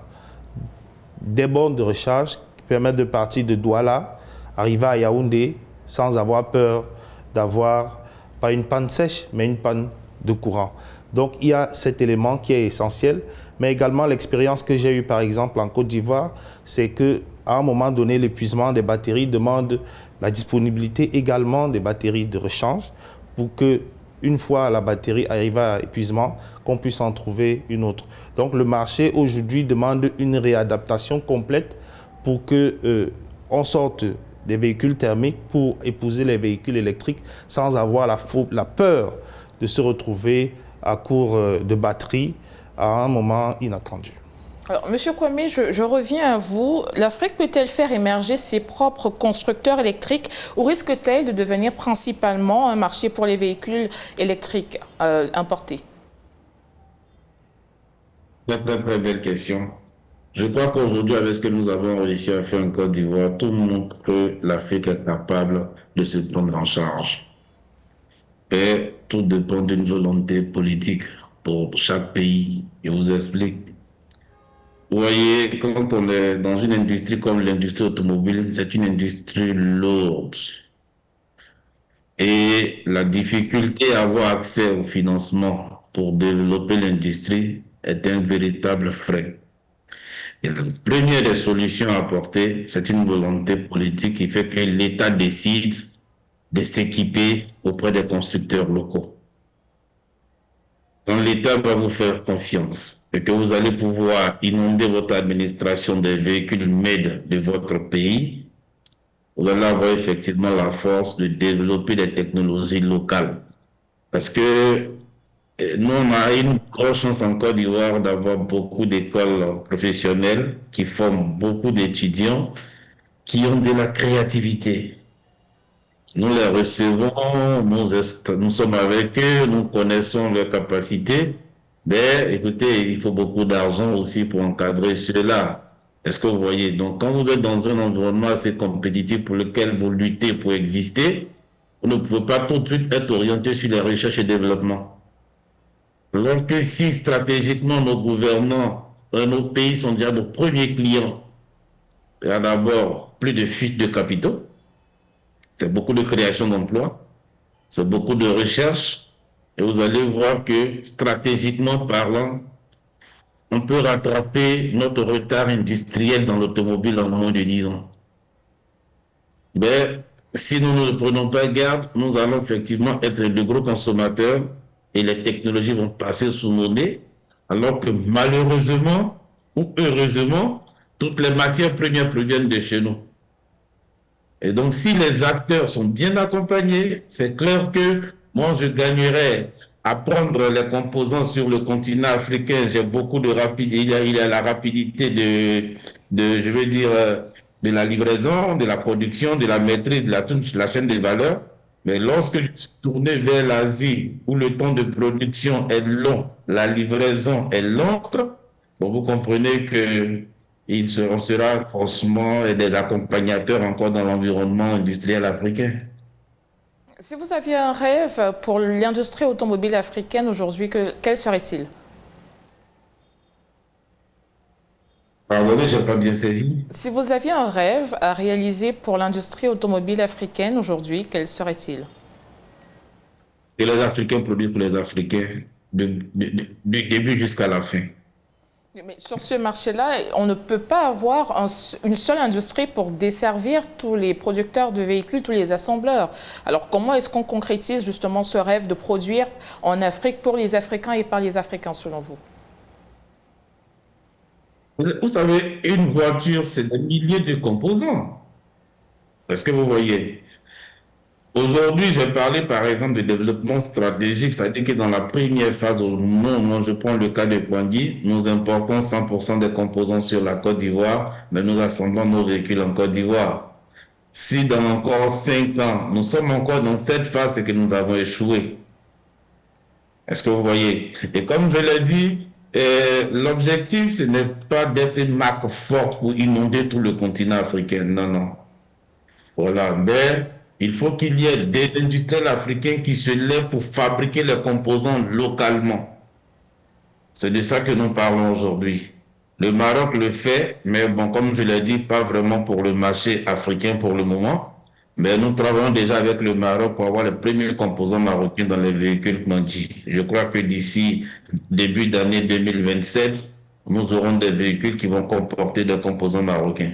Speaker 2: des bornes de recharge qui permettent de partir de Douala, arriver à Yaoundé sans avoir peur d'avoir, pas une panne sèche, mais une panne de courant. Donc il y a cet élément qui est essentiel, mais également l'expérience que j'ai eue par exemple en Côte d'Ivoire, c'est qu'à un moment donné, l'épuisement des batteries demande la disponibilité également des batteries de rechange pour que, une fois la batterie arrive à épuisement, qu'on puisse en trouver une autre. Donc le marché aujourd'hui demande une réadaptation complète pour qu'on sorte des véhicules thermiques pour épouser les véhicules électriques sans avoir la peur de se retrouver à court de batterie à un moment inattendu.
Speaker 1: Alors, Monsieur Kwame, je reviens à vous. L'Afrique peut-elle faire émerger ses propres constructeurs électriques ou risque-t-elle de devenir principalement un marché pour les véhicules électriques importés?
Speaker 4: Très belle question. Je crois qu'aujourd'hui, avec ce que nous avons réussi à faire en Côte d'Ivoire, tout montre que l'Afrique est capable de se prendre en charge. Et tout dépend d'une volonté politique pour chaque pays. Je vous explique. Vous voyez, quand on est dans une industrie comme l'industrie automobile, c'est une industrie lourde. Et la difficulté à avoir accès au financement pour développer l'industrie est un véritable frein. Et la première des solutions à apporter, c'est une volonté politique qui fait que l'État décide de s'équiper auprès des constructeurs locaux. quand l'État va vous faire confiance et que vous allez pouvoir inonder votre administration des véhicules made de votre pays, vous allez avoir effectivement la force de développer des technologies locales. Parce que nous, on a une grosse chance en Côte d'Ivoire d'avoir beaucoup d'écoles professionnelles qui forment beaucoup d'étudiants qui ont de la créativité. Nous les recevons, nous sommes avec eux, nous connaissons leurs capacités. Mais écoutez, il faut beaucoup d'argent aussi pour encadrer cela. Est-ce que vous voyez? Donc quand vous êtes dans un environnement assez compétitif pour lequel vous luttez pour exister, vous ne pouvez pas tout de suite être orienté sur la recherche et développement. Alors que si stratégiquement nos gouvernants, nos pays sont déjà nos premiers clients, il y a d'abord plus de fuite de capitaux, c'est beaucoup de création d'emplois, c'est beaucoup de recherche, et vous allez voir que stratégiquement parlant, on peut rattraper notre retard industriel dans l'automobile en moins de 10 ans. Mais si nous ne prenons pas garde, nous allons effectivement être de gros consommateurs et les technologies vont passer sous nos nez, alors que malheureusement ou heureusement, toutes les matières premières proviennent de chez nous. Et donc, si les acteurs sont bien accompagnés, c'est clair que moi, je gagnerais à prendre les composants sur le continent africain. J'ai beaucoup de rapidité, il y a la rapidité je veux dire, de la livraison, de la production, de la maîtrise de la chaîne de valeur. Mais lorsque je suis tourné vers l'Asie, où le temps de production est long, la livraison est longue, bon, vous comprenez que on sera forcément des accompagnateurs encore dans l'environnement industriel africain.
Speaker 1: Si vous aviez un rêve pour l'industrie automobile africaine aujourd'hui, quel serait-il?
Speaker 4: Pardonnez, je n'ai pas bien saisi.
Speaker 1: Si vous aviez un rêve à réaliser pour l'industrie automobile africaine aujourd'hui, quel serait-il?
Speaker 4: Et les Africains produisent pour les Africains du début jusqu'à la fin.
Speaker 1: Mais sur ce marché-là, on ne peut pas avoir une seule industrie pour desservir tous les producteurs de véhicules, tous les assembleurs. Alors comment est-ce qu'on concrétise justement ce rêve de produire en Afrique pour les Africains et par les Africains selon vous?
Speaker 4: Vous savez, une voiture, c'est des milliers de composants. Est-ce que vous voyez? Aujourd'hui, j'ai parlé par exemple de développement stratégique, c'est-à-dire que dans la première phase, moi je prends le cas de Bangui, nous importons 100% des composants sur la Côte d'Ivoire, mais nous assemblons nos véhicules en Côte d'Ivoire. Si dans encore 5 ans, nous sommes encore dans cette phase, c'est que nous avons échoué. Est-ce que vous voyez? Et comme je l'ai dit, l'objectif, ce n'est pas d'être une marque forte pour inonder tout le continent africain, non, non. Voilà, mais il faut qu'il y ait des industriels africains qui se lèvent pour fabriquer les composants localement. C'est de ça que nous parlons aujourd'hui. Le Maroc le fait, mais bon, comme je l'ai dit, pas vraiment pour le marché africain pour le moment. Mais nous travaillons déjà avec le Maroc pour avoir les premiers composants marocains dans les véhicules Mandi. Je crois que d'ici début d'année 2027, nous aurons des véhicules qui vont comporter des composants marocains.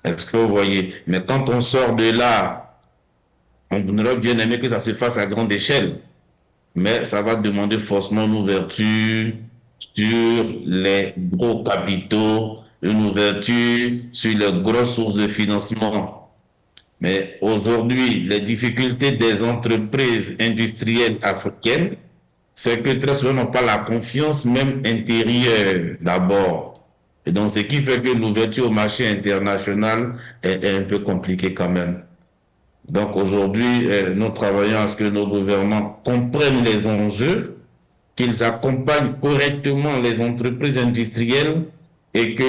Speaker 4: Est-ce que vous voyez? Mais quand on sort de là, on aurait bien aimé que ça se fasse à grande échelle, mais ça va demander forcément une ouverture sur les gros capitaux, une ouverture sur les grosses sources de financement. Mais aujourd'hui, les difficultés des entreprises industrielles africaines, c'est que très souvent, n'ont pas la confiance même intérieure d'abord. Et donc, ce qui fait que l'ouverture au marché international est un peu compliquée quand même. Donc aujourd'hui, nous travaillons à ce que nos gouvernements comprennent les enjeux, qu'ils accompagnent correctement les entreprises industrielles et que,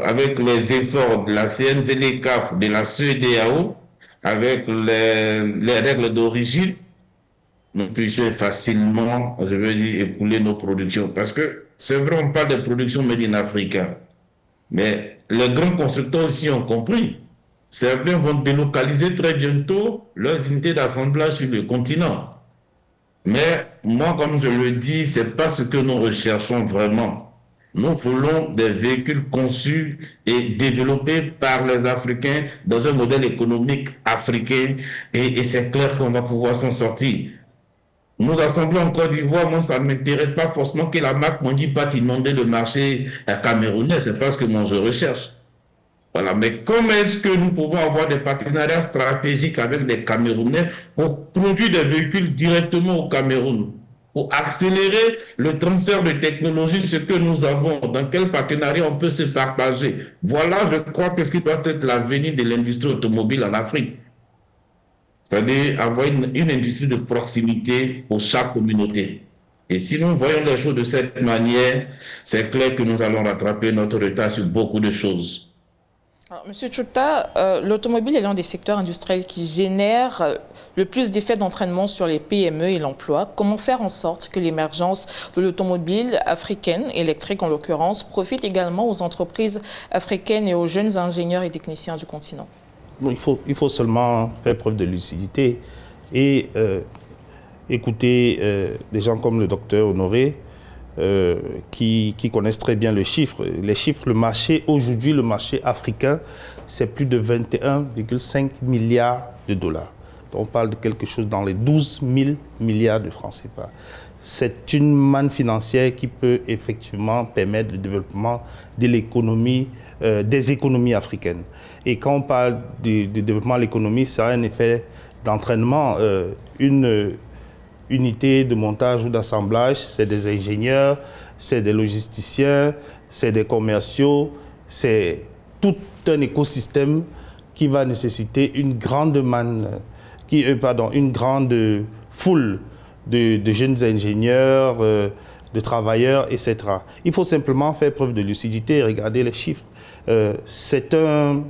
Speaker 4: avec les efforts de la CNZLECAF, de la CEDEAO, avec les règles d'origine, nous puissions facilement, je veux dire, écouler nos productions. Parce que c'est vraiment pas des productions made in Africa. Mais les grands constructeurs aussi ont compris. Certains vont délocaliser très bientôt leurs unités d'assemblage sur le continent. Mais moi, comme je le dis, ce n'est pas ce que nous recherchons vraiment. Nous voulons des véhicules conçus et développés par les Africains dans un modèle économique africain et c'est clair qu'on va pouvoir s'en sortir. Nous assemblons en Côte d'Ivoire, moi, ça ne m'intéresse pas forcément que la marque Mondipat inonde le marché camerounais, c'est pas ce que moi je recherche. Voilà, mais comment est-ce que nous pouvons avoir des partenariats stratégiques avec les Camerounais pour produire des véhicules directement au Cameroun, pour accélérer le transfert de technologie, ce que nous avons, dans quel partenariat on peut se partager. Voilà, je crois que ce qui doit être l'avenir de l'industrie automobile en Afrique. C'est-à-dire avoir une industrie de proximité pour chaque communauté. Et si nous voyons les choses de cette manière, c'est clair que nous allons rattraper notre retard sur beaucoup de choses.
Speaker 1: Alors, Monsieur Tchouta, l'automobile est l'un des secteurs industriels qui génère le plus d'effets d'entraînement sur les PME et l'emploi. Comment faire en sorte que l'émergence de l'automobile africaine, électrique en l'occurrence, profite également aux entreprises africaines et aux jeunes ingénieurs et techniciens du continent?
Speaker 2: Il faut seulement faire preuve de lucidité et écouter des gens comme le docteur Honoré qui connaissent très bien les chiffres, le marché, aujourd'hui, le marché africain, c'est plus de 21,5 milliards de dollars. Donc on parle de quelque chose dans les 12 000 milliards de francs CFA. C'est une manne financière qui peut effectivement permettre le développement de l'économie, des économies africaines. Et quand on parle de développement de l'économie, ça a un effet d'entraînement. Une unité de montage ou d'assemblage, c'est des ingénieurs, c'est des logisticiens, c'est des commerciaux, c'est tout un écosystème qui va nécessiter une grande une grande foule de jeunes ingénieurs, de travailleurs, etc. Il faut simplement faire preuve de lucidité et regarder les chiffres. C'est un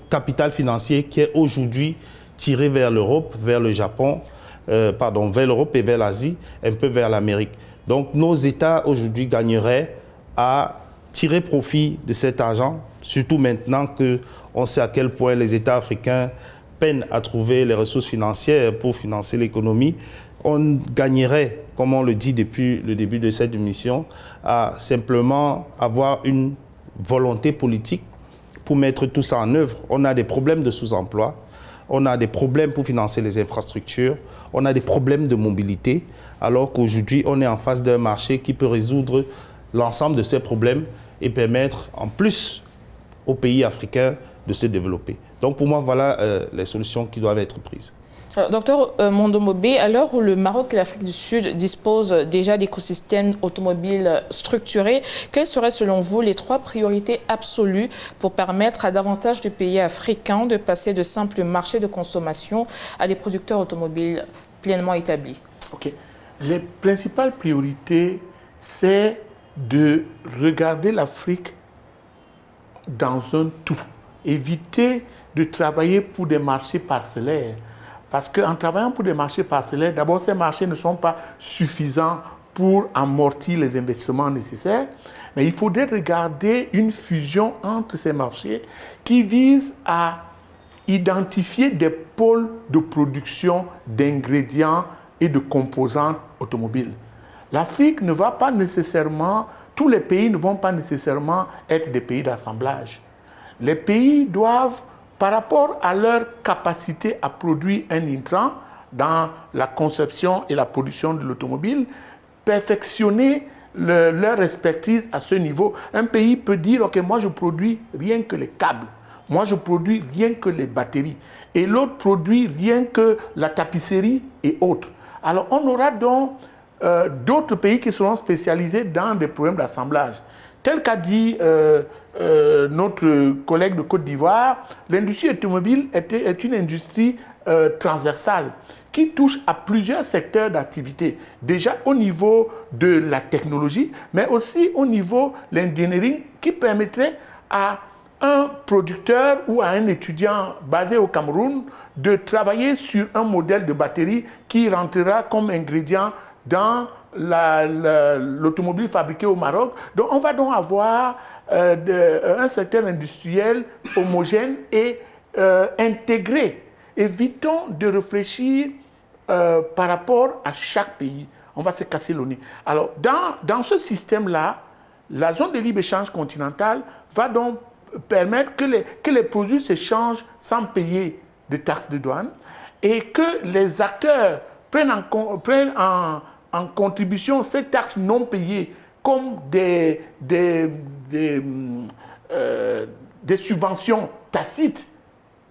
Speaker 2: capital financier qui est aujourd'hui tiré vers l'Europe, vers le Japon, vers l'Europe et vers l'Asie, un peu vers l'Amérique. Donc nos États aujourd'hui gagneraient à tirer profit de cet argent, surtout maintenant qu'on sait à quel point les États africains peinent à trouver les ressources financières pour financer l'économie. On gagnerait, comme on le dit depuis le début de cette émission, à simplement avoir une volonté politique pour mettre tout ça en œuvre. On a des problèmes de sous-emploi, on a des problèmes pour financer les infrastructures, on a des problèmes de mobilité, alors qu'aujourd'hui, on est en face d'un marché qui peut résoudre l'ensemble de ces problèmes et permettre, en plus, aux pays africains de se développer. Donc, pour moi, voilà les solutions qui doivent être prises.
Speaker 1: Docteur Mondomobé, à l'heure où le Maroc et l'Afrique du Sud disposent déjà d'écosystèmes automobiles structurés, quelles seraient selon vous les 3 priorités absolues pour permettre à davantage de pays africains de passer de simples marchés de consommation à des producteurs automobiles pleinement établis?
Speaker 3: Ok. Les principales priorités, c'est de regarder l'Afrique dans un tout. Éviter de travailler pour des marchés parcellaires. Parce qu'en travaillant pour des marchés parcellaires, d'abord, ces marchés ne sont pas suffisants pour amortir les investissements nécessaires. Mais il faudrait regarder une fusion entre ces marchés qui vise à identifier des pôles de production d'ingrédients et de composants automobiles. L'Afrique ne va pas nécessairement, tous les pays ne vont pas nécessairement être des pays d'assemblage. Les pays doivent, par rapport à leur capacité à produire un intrant dans la conception et la production de l'automobile, perfectionner leur expertise à ce niveau. Un pays peut dire, ok, moi je produis rien que les câbles, moi je produis rien que les batteries, et l'autre produit rien que la tapisserie et autres. Alors on aura donc d'autres pays qui seront spécialisés dans des problèmes d'assemblage. Tel qu'a dit notre collègue de Côte d'Ivoire, l'industrie automobile est une industrie transversale qui touche à plusieurs secteurs d'activité. Déjà au niveau de la technologie, mais aussi au niveau de l'engineering qui permettrait à un producteur ou à un étudiant basé au Cameroun de travailler sur un modèle de batterie qui rentrera comme ingrédient dans l'automobile fabriquée au Maroc. Donc on va donc avoir un secteur industriel homogène et intégré. Évitons de réfléchir par rapport à chaque pays. On va se casser le nez. Alors dans ce système-là, la zone de libre-échange continentale va donc permettre que les produits s'échangent sans payer de taxes de douane et que les acteurs prennent en contribution ces taxes non payées comme des subventions tacites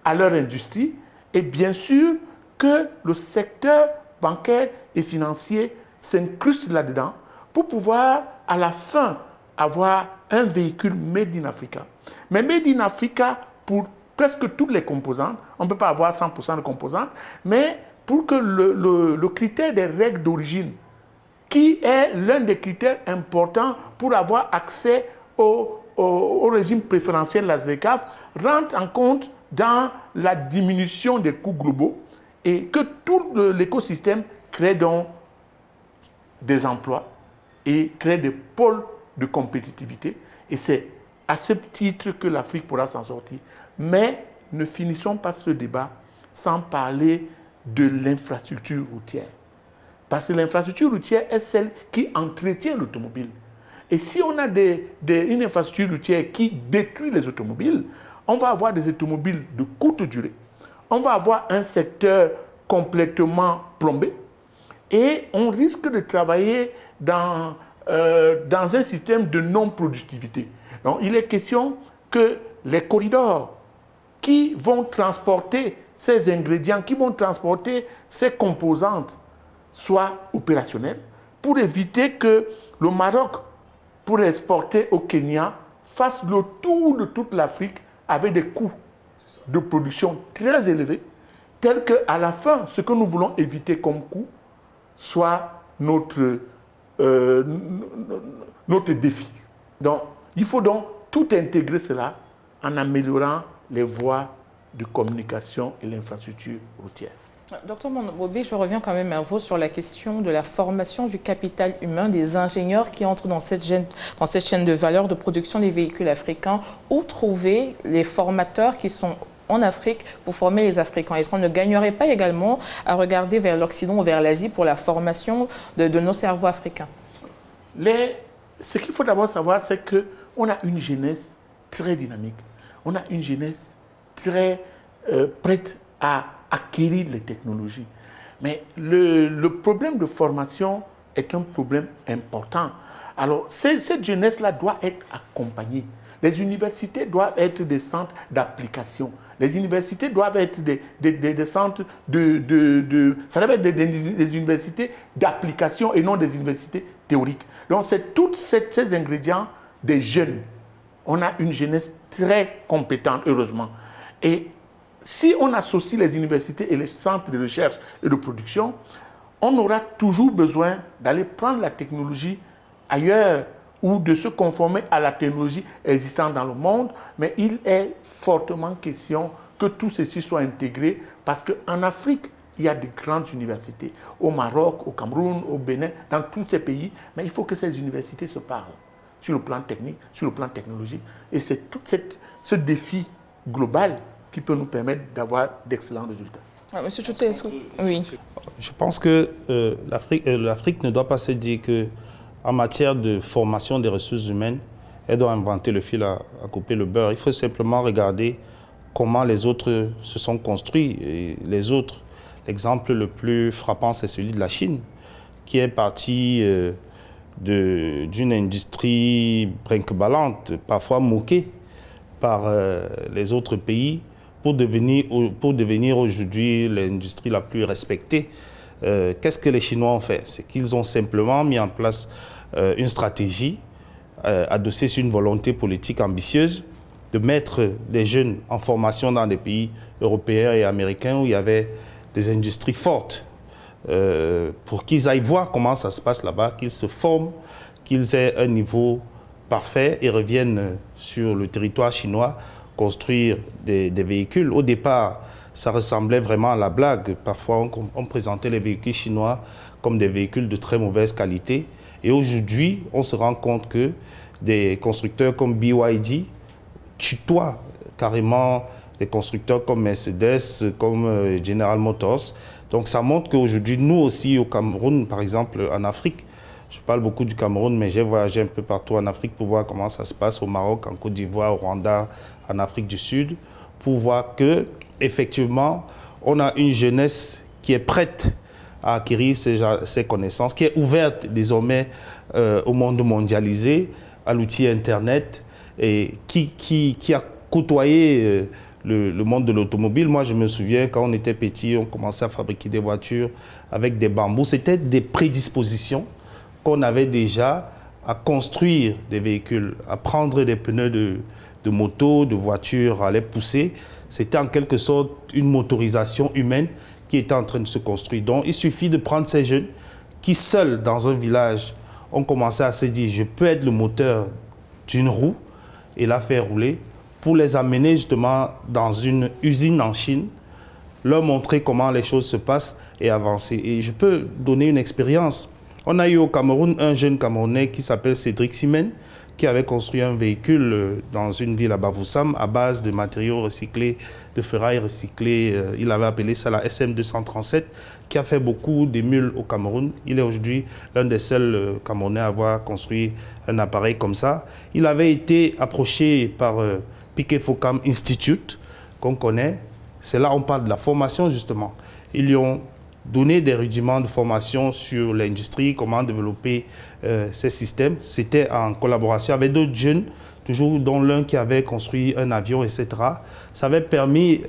Speaker 3: à leur industrie, et bien sûr que le secteur bancaire et financier s'incruste là-dedans pour pouvoir à la fin avoir un véhicule Made in Africa. Mais Made in Africa pour presque toutes les composantes, on ne peut pas avoir 100% de composantes, mais pour que le critère des règles d'origine, qui est l'un des critères importants pour avoir accès au régime préférentiel de la ZLECAf, rentre en compte dans la diminution des coûts globaux et que tout l'écosystème crée donc des emplois et crée des pôles de compétitivité. Et c'est à ce titre que l'Afrique pourra s'en sortir. Mais ne finissons pas ce débat sans parler de l'infrastructure routière. Parce que l'infrastructure routière est celle qui entretient l'automobile. Et si on a une infrastructure routière qui détruit les automobiles, on va avoir des automobiles de courte durée. On va avoir un secteur complètement plombé. Et on risque de travailler dans un système de non-productivité. Donc, il est question que les corridors qui vont transporter ces ingrédients, qui vont transporter ces composantes, soient opérationnels pour éviter que le Maroc, pour exporter au Kenya, fasse le tour de toute l'Afrique avec des coûts de production très élevés, tels qu'à la fin, ce que nous voulons éviter comme coût soit notre défi. Donc, il faut donc tout intégrer cela en améliorant les voies de communication et l'infrastructure routière.
Speaker 1: Docteur Bobé, je reviens quand même à vous sur la question de la formation du capital humain des ingénieurs qui entrent dans cette chaîne de valeur de production des véhicules africains. Où trouver les formateurs qui sont en Afrique pour former les Africains? Est-ce qu'on ne gagnerait pas également à regarder vers l'Occident ou vers l'Asie pour la formation de nos cerveaux africains?
Speaker 3: Ce qu'il faut d'abord savoir, c'est qu'on a une jeunesse très dynamique. On a une jeunesse très prête à acquérir les technologies. Mais le problème de formation est un problème important. Alors, cette jeunesse-là doit être accompagnée. Les universités doivent être des centres d'application. Les universités doivent être des centres ça doit être des universités d'application et non des universités théoriques. Donc, c'est tous ces ingrédients des jeunes. On a une jeunesse très compétente, heureusement. Et si on associe les universités et les centres de recherche et de production, on aura toujours besoin d'aller prendre la technologie ailleurs ou de se conformer à la technologie existante dans le monde, mais il est fortement question que tout ceci soit intégré parce qu'en Afrique, il y a de grandes universités. Au Maroc, au Cameroun, au Bénin, dans tous ces pays, mais il faut que ces universités se parlent sur le plan technique, sur le plan technologique. Et c'est tout ce défi global qui peut nous permettre d'avoir d'excellents résultats.
Speaker 1: Monsieur Tchouté, oui.
Speaker 2: Je pense que l'Afrique ne doit pas se dire qu'en matière de formation des ressources humaines, elle doit inventer le fil à couper le beurre. Il faut simplement regarder comment les autres se sont construits. Et les autres, l'exemple le plus frappant, c'est celui de la Chine, qui est partie d'une industrie brinque-ballante, parfois moquée par les autres pays, pour devenir aujourd'hui l'industrie la plus respectée. Qu'est-ce que les Chinois ont fait? C'est qu'ils ont simplement mis en place une stratégie adossée sur une volonté politique ambitieuse de mettre des jeunes en formation dans des pays européens et américains où il y avait des industries fortes pour qu'ils aillent voir comment ça se passe là-bas, qu'ils se forment, qu'ils aient un niveau parfait et reviennent sur le territoire chinois construire des véhicules. Au départ, ça ressemblait vraiment à la blague. Parfois, on présentait les véhicules chinois comme des véhicules de très mauvaise qualité. Et aujourd'hui, on se rend compte que des constructeurs comme BYD tutoient carrément des constructeurs comme Mercedes, comme General Motors. Donc ça montre qu'aujourd'hui, nous aussi au Cameroun, par exemple en Afrique, je parle beaucoup du Cameroun, mais j'ai voyagé un peu partout en Afrique pour voir comment ça se passe au Maroc, en Côte d'Ivoire, au Rwanda, en Afrique du Sud, pour voir que effectivement, on a une jeunesse qui est prête à acquérir ces connaissances, qui est ouverte désormais au monde mondialisé, à l'outil Internet, et qui a côtoyé le monde de l'automobile. Moi, je me souviens, quand on était petit, on commençait à fabriquer des voitures avec des bambous. C'était des prédispositions qu'on avait déjà à construire des véhicules, à prendre des pneus de moto, de voiture, à les pousser. C'était en quelque sorte une motorisation humaine qui était en train de se construire. Donc, il suffit de prendre ces jeunes qui, seuls, dans un village, ont commencé à se dire « je peux être le moteur d'une roue » et la faire rouler, pour les amener justement dans une usine en Chine, leur montrer comment les choses se passent et avancer. Et je peux donner une expérience. On a eu au Cameroun un jeune Camerounais qui s'appelle Cédric Simen, qui avait construit un véhicule dans une ville à Bafoussam à base de matériaux recyclés, de ferraille recyclée. Il avait appelé ça la SM237, qui a fait beaucoup d'émules au Cameroun. Il est aujourd'hui l'un des seuls Camerounais à avoir construit un appareil comme ça. Il avait été approché par Piquet Focam Institute, qu'on connaît. C'est là on parle de la formation, justement. Ils lui ont donné des rudiments de formation sur l'industrie, comment développer ces systèmes. C'était en collaboration avec d'autres jeunes, toujours dont l'un qui avait construit un avion, etc. Ça avait permis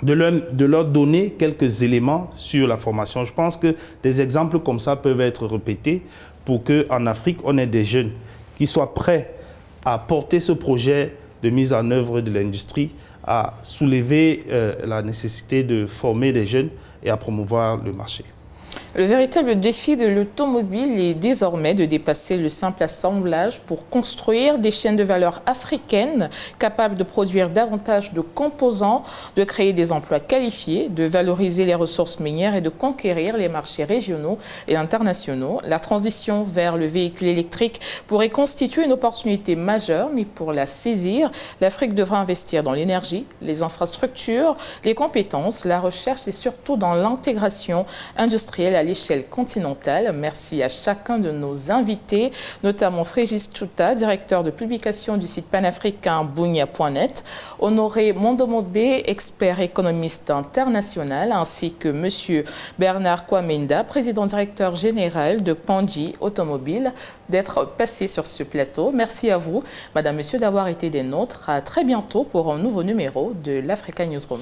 Speaker 2: de leur donner quelques éléments sur la formation. Je pense que des exemples comme ça peuvent être répétés pour qu'en Afrique, on ait des jeunes qui soient prêts à porter ce projet de mise en œuvre de l'industrie, à soulever la nécessité de former des jeunes et à promouvoir le marché.
Speaker 1: Le véritable défi de l'automobile est désormais de dépasser le simple assemblage pour construire des chaînes de valeur africaines capables de produire davantage de composants, de créer des emplois qualifiés, de valoriser les ressources minières et de conquérir les marchés régionaux et internationaux. La transition vers le véhicule électrique pourrait constituer une opportunité majeure, mais pour la saisir, l'Afrique devra investir dans l'énergie, les infrastructures, les compétences, la recherche et surtout dans l'intégration industrielle à l'échelle continentale. Merci à chacun de nos invités, notamment Frégis Tchouta, directeur de publication du site panafricain Bounia.net, Honoré Mondomobé, expert économiste international, ainsi que M. Bernard Kwamenda, président directeur général de Panji Automobile, d'être passé sur ce plateau. Merci à vous, Madame, Monsieur, d'avoir été des nôtres. À très bientôt pour un nouveau numéro de l'Africa Newsroom.